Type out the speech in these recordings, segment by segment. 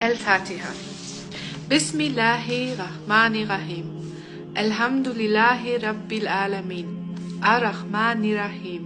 الفاتحة. بسم الله الرحمن الرحيم. الحمد لله رب العالمين الرحمن الرحيم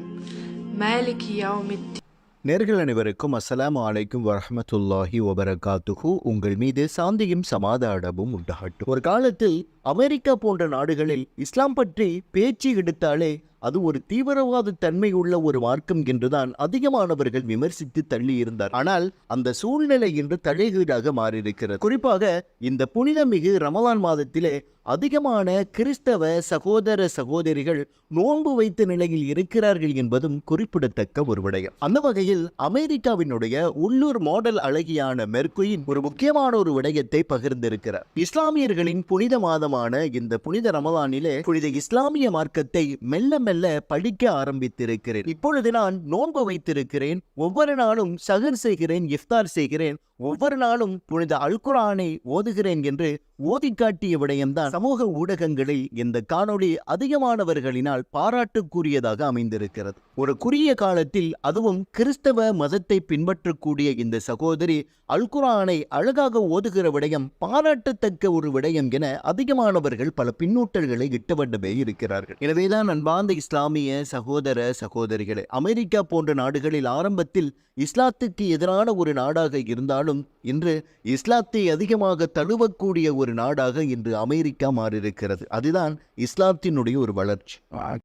مالك يوم الدين. நேர்கள் அனைவருக்கும் அஸ்ஸலாமு அலைக்கும் வரஹ்மத்துல்லாஹி வபரகாத்துஹு. உங்கள் மீது சாந்தியும் சமாதானமும் உண்டாகட்டும். ஒரு காலத்தில் அமெரிக்கா போன்ற நாடுகளில் இஸ்லாம் பற்றி பேச்சு எடுத்தாலே அது ஒரு தீவிரவாத தன்மை உள்ள ஒரு மார்க்கம் என்றுதான் அதிகமானவர்கள் விமர்சித்து தள்ளி இருந்தார். ஆனால் அந்த சூழ்நிலை இன்று தலைகீழாக மாறியிருக்கிறது. குறிப்பாக இந்த புனிதமிகு ரமலான் மாதத்திலே அதிகமான கிறிஸ்தவ சகோதர சகோதரிகள் நோன்பு வைத்த நிலையில் இருக்கிறார்கள் என்பதும் குறிப்பிடத்தக்க ஒரு விடயம். அந்த வகையில் அமெரிக்காவினுடைய உள்ளூர் மாடல் அழகியான மெர்குயின் ஒரு முக்கியமான ஒரு விடயத்தை பகிர்ந்திருக்கிறார். இஸ்லாமியர்களின் புனித மாதமான இந்த புனித ரமலானிலே புனித இஸ்லாமிய மார்க்கத்தை மெல்ல மெல்ல படிக்க ஆரம்பித்திருக்கிறேன். இப்பொழுது நான் நோன்பு வைத்திருக்கிறேன். ஒவ்வொரு நாளும் சஹர் செய்கிறேன், இஃப்தார் செய்கிறேன். ஒவ்வொரு நாளும் புனித அல் குர்ஆனை ஓதுகிறேன் என்று ஓதிக்காட்டிய விடயம்தான் சமூக ஊடகங்களில் இந்த காணொளி அதிகமானவர்களினால் பாராட்டுக்குரியதாக அமைந்திருக்கிறது. ஒரு குறுகிய காலத்தில் அதுவும் கிறிஸ்தவ மதத்தை பின்பற்றக்கூடிய இந்த சகோதரி அல் குர்ஆனை அழகாக ஓதுகிற விடயம் பாராட்டத்தக்க ஒரு விடயம் என அதிகமானவர்கள் பல பின்னூட்டல்களை இட்டவண்ணமே இருக்கிறார்கள். எனவேதான் அன்பார்ந்த இஸ்லாமிய சகோதர சகோதரிகளே, அமெரிக்கா போன்ற நாடுகளில் ஆரம்பத்தில் இஸ்லாத்துக்கு எதிரான ஒரு நாடாக இருந்தாலும் இன்று இஸ்லாத்தை அதிகமாக தழுவக்கூடிய ஒரு நாடாக இன்று அமெரிக்கா மாறியிருக்கிறது. அதுதான் இஸ்லாத்தினுடைய ஒரு வளர்ச்சி.